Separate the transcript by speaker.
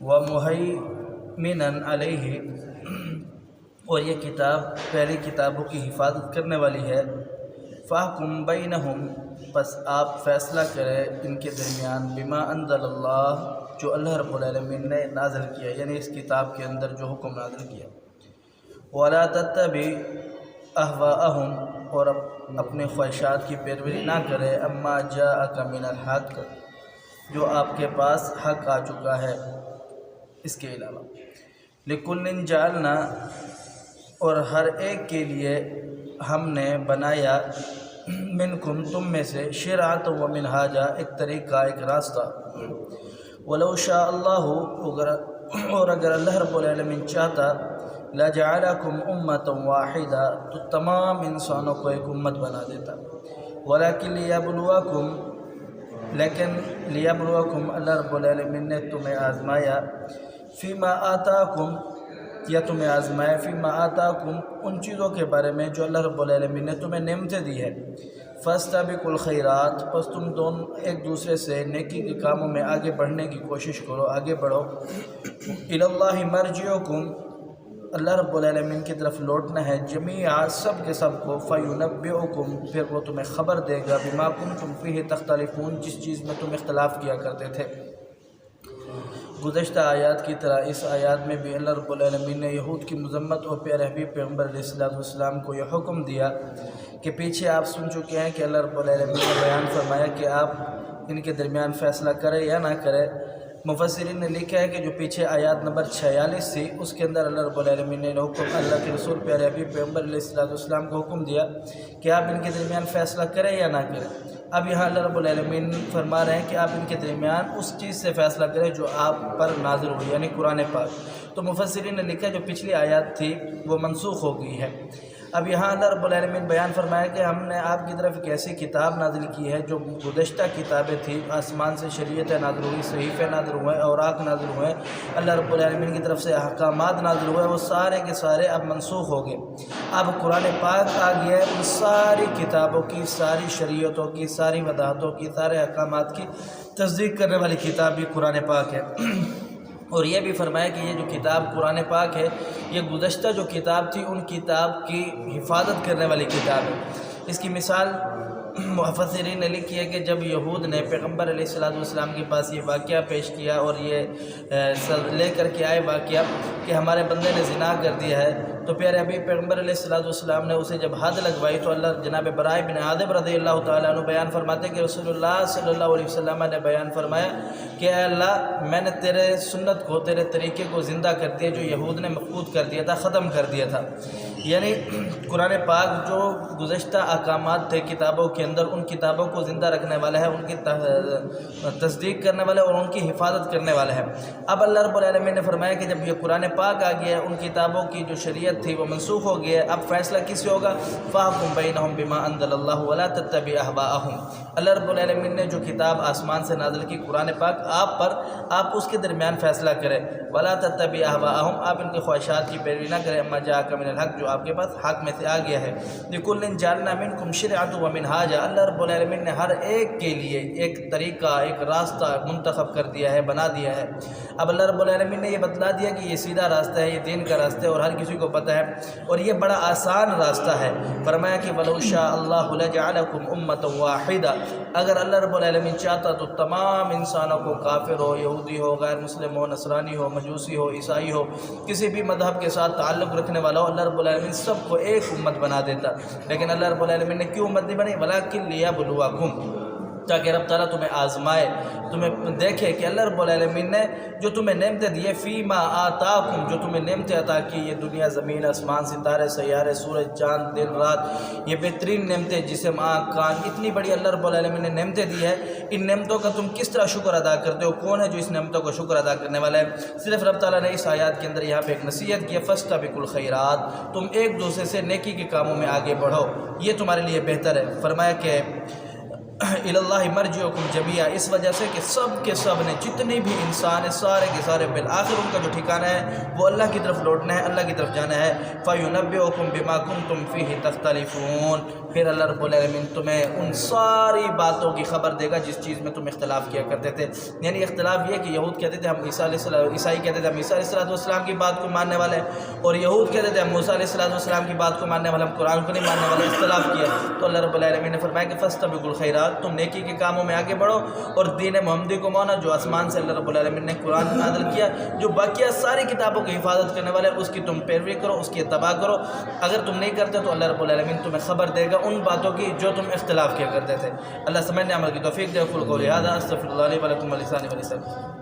Speaker 1: ومہیمنن علیہ، اور یہ کتاب پہلی کتابوں کی حفاظت کرنے والی ہے۔ فاحکم بینہم، پس آپ فیصلہ کرے ان کے درمیان، بما انزل اللہ، جو اللہ رب العالمین نے نازل کیا، یعنی اس کتاب کے اندر جو حکم نازل کیا۔ ولا تتبع اہواءہم، اور اپنے خواہشات کی پیروی نہ کرے، اما جاءک من الحق، جو آپ کے پاس حق آ چکا ہے اس کے علاوہ۔ لکل جعلنا، اور ہر ایک کے لیے ہم نے بنایا، منکم، تم میں سے، شرعۃ و منہاجا، ایک طریقہ، ایک راستہ۔ ولو شاء اللہ، اور اگر اللہ رب العالمین چاہتا، لجعلکم امۃ واحدہ، تو تمام انسانوں کو ایک امت بنا دیتا۔ ولکن لیبلوکم، لیکن لیبلوکم، اللہ رب العالمین نے تمہیں آزمایا، فیما آتاکم، یا تمہیں آزمایا، فیما آتاکم، ان چیزوں کے بارے میں جو اللہ رب العالمین نے تمہیں نعمتیں دی ہے۔ فاستبقوا الخیرات، پس تم دونوں ایک دوسرے سے نیکی کے کاموں میں آگے بڑھنے کی کوشش کرو، آگے بڑھو۔ الی اللہ مرجعکم، اللہ رب العالمین کی طرف لوٹنا ہے، جمیعا، سب کے سب کو، فینبئکم، پھر وہ تمہیں خبر دے گا، بما کنتم فیہ تختلفون، جس چیز میں تم اختلاف کیا کرتے تھے۔ گزشتہ آیات کی طرح اس آیات میں بھی اللہ رب العالمین نے یہود کی مذمت اور پیارے حبیب پیغمبر علیہ السلام کو یہ حکم دیا کہ پیچھے آپ سن چکے ہیں کہ اللہ رب العالمین نے بیان فرمایا کہ آپ ان کے درمیان فیصلہ کرے یا نہ کرے۔ مفسرین نے لکھا ہے کہ جو پیچھے آیات نمبر 46 تھی، اس کے اندر اللہ رب العالمین نے حکم، اللہ کے رسول پیارے حبیب پیغمبر علیہ السلام کو حکم دیا کہ آپ ان کے درمیان فیصلہ کریں یا نہ کریں۔ اب یہاں اللہ رب العالمین فرما رہے ہیں کہ آپ ان کے درمیان اس چیز سے فیصلہ کریں جو آپ پر نازل ہوئی، یعنی قرآن پاک۔ تو مفسرین نے لکھا جو پچھلی آیات تھی وہ منسوخ ہو گئی ہے۔ اب یہاں اللہ رب العالمین بیان فرمایا کہ ہم نے آپ کی طرف ایک ایسی کتاب نازل کی ہے جو گزشتہ کتابیں تھیں، آسمان سے شریعتیں نازل ہوئی، صحیفے نازل ہوئے، اوراق نازل ہوئے، اللہ رب العالمین کی طرف سے احکامات نازل ہوئے، وہ سارے کے سارے اب منسوخ ہو گئے۔ اب قرآن پاک آ گیا ہے، ان ساری کتابوں کی، ساری شریعتوں کی، ساری وضاحتوں کی، سارے احکامات کی تصدیق کرنے والی کتاب بھی قرآن پاک ہے۔ اور یہ بھی فرمایا کہ یہ جو کتاب قرآن پاک ہے، یہ گزشتہ جو کتاب تھی ان کتاب کی حفاظت کرنے والی کتاب ہے۔ اس کی مثال مفسرین نے لکھی ہے کہ جب یہود نے پیغمبر علیہ السلام کے پاس یہ واقعہ پیش کیا اور یہ لے کر کے آئے واقعہ کہ ہمارے بندے نے زنا کر دیا ہے، تو پیارے حبیب پیغمبر علیہ السلام نے اسے جب حد لگوائی تو اللہ جناب برائے بن عازب رضی اللہ تعالیٰ عنہ بیان فرماتے کہ رسول اللہ صلی اللہ علیہ وسلم نے بیان فرمایا کہ اے اللہ، میں نے تیرے سنت کو، تیرے طریقے کو زندہ کر دیا جو یہود نے مفقود کر دیا تھا، ختم کر دیا تھا۔ یعنی قرآن پاک جو گزشتہ احکامات تھے کتابوں کے اندر، ان کتابوں کو زندہ رکھنے والا ہے، ان کی تصدیق کرنے والا ہے اور ان کی حفاظت کرنے والا ہے۔ اب اللہ رب العالمین نے فرمایا کہ جب یہ قرآن پاک آ گیا ہے، ان کتابوں کی جو شریعت تھی وہ منسوخ ہو گئی ہے، اب فیصلہ کس سے ہوگا؟ فاحکم بینہم بما انزل اللہ ولا تتبع اہواءہم۔ اللہ رب العالمین نے جو کتاب آسمان سے نازل کی قرآن پاک آپ اس کے درمیان فیصلہ کریں، ولا تتبع اہواءہم، آپ ان کی خواہشات کی پیروی نہ کریں، اما جاءک من الحق، جو آپ کے پاس حق میں سے آ گیا ہے۔ لکل جعلنا منکم شرعۃ و منہاجا، اللہ رب العالمین نے ہر ایک کے لیے ایک طریقہ، ایک راستہ منتخب کر دیا ہے، بنا دیا ہے۔ اب اللہ رب العالمین نے یہ بتلا دیا کہ یہ سیدھا راستہ ہے، یہ دین کا راستہ ہے اور ہر کسی کو پتہ ہے، اور یہ بڑا آسان راستہ ہے۔ فرمایا کہ وَلَوْ شَاءَ اللَّهُ لَجَعَلَكُمْ أُمَّةً وَاحِدَةً، اگر اللہ رب العالمین چاہتا تو تمام انسانوں کو، کافر ہو، یہودی ہو، غیر مسلم ہو، نصرانی ہو، مجوسی ہو، عیسائی ہو، کسی بھی مذہب کے ساتھ تعلق رکھنے والا ہو، اللہ رب العالمین سب کو ایک امت بنا دیتا۔ لیکن اللہ رب العالمین نے کیوں امت نہیں بنی؟ وَلَٰكِن لِيَبْلُوَكُمْ، تاکہ رب تعالیٰ تمہیں آزمائے، تمہیں دیکھے کہ اللہ رب العالمین نے جو تمہیں نعمتیں دیے، فیما آتاکم، جو تمہیں نعمتیں عطا کی، یہ دنیا، زمین، آسمان، ستارے، سیارے، سورج، چاند، دن، رات، یہ بہترین نعمتیں، جسم، آنکھ، کان، اتنی بڑی اللہ رب العالمین نے نعمتیں دی ہے، ان نعمتوں کا تم کس طرح شکر ادا کرتے ہو؟ کون ہے جو اس نعمتوں کا شکر ادا کرنے والا ہے؟ صرف رب تعالیٰ نے اس آیات کے اندر یہاں پہ ایک نصیحت کی ہے، فاستبقوا الخیرات، تم ایک دوسرے سے نیکی کے کاموں میں آگے بڑھو، یہ تمہارے لیے بہتر ہے۔ فرمایا کہ اللہ مرجعکم جمیعا، اس وجہ سے کہ سب کے سب نے جتنے بھی انسان ہیں سارے کے سارے بالآخر ان کا جو ٹھکانہ ہے وہ اللہ کی طرف لوٹنا ہے، اللہ کی طرف جانا ہے۔ فَيُنَبِّئُكُم بِمَا كُنتُمْ فِيهِ تَخْتَلِفُونَ، پھر اللہ رب العالمین تمہیں ان ساری باتوں کی خبر دے گا جس چیز میں تم اختلاف کیا کرتے تھے۔ یعنی اختلاف یہ کہ یہود کہتے تھے ہم عیسائی کہتے تھے ہم عیسیٰ علیہ السلام کی بات کو ماننے والے ہیں، اور یہود کہتے تھے ہم موسیٰ علیہ السلام کی بات کو ماننے والے، ہم قرآن کو نہیں ماننے والے، اختلاف کیا۔ تو اللہ رب العالمین نے فرمایا کہ فَاسْتَبِقُوا الْخَيْرَاتِ، تم نیکی کے کاموں میں آگے بڑھو اور دین محمدی کو مانا جو آسمان سے اللہ رب العالمین نے قرآن نازل کیا، جو باقیہ ساری کتابوں کی حفاظت کرنے والے اس کی تم پیروی کرو، اس کی اتباع کرو۔ اگر تم نہیں کرتے تو اللہ رب العالمین تمہیں خبر دے گا ان باتوں کی جو تم اختلاف کیا کرتے تھے۔ اللہ سمجھنے عمل کی توفیق دے۔ قل قولی ھذا استغفر اللہ لی ولکم ولسائر المسلمین۔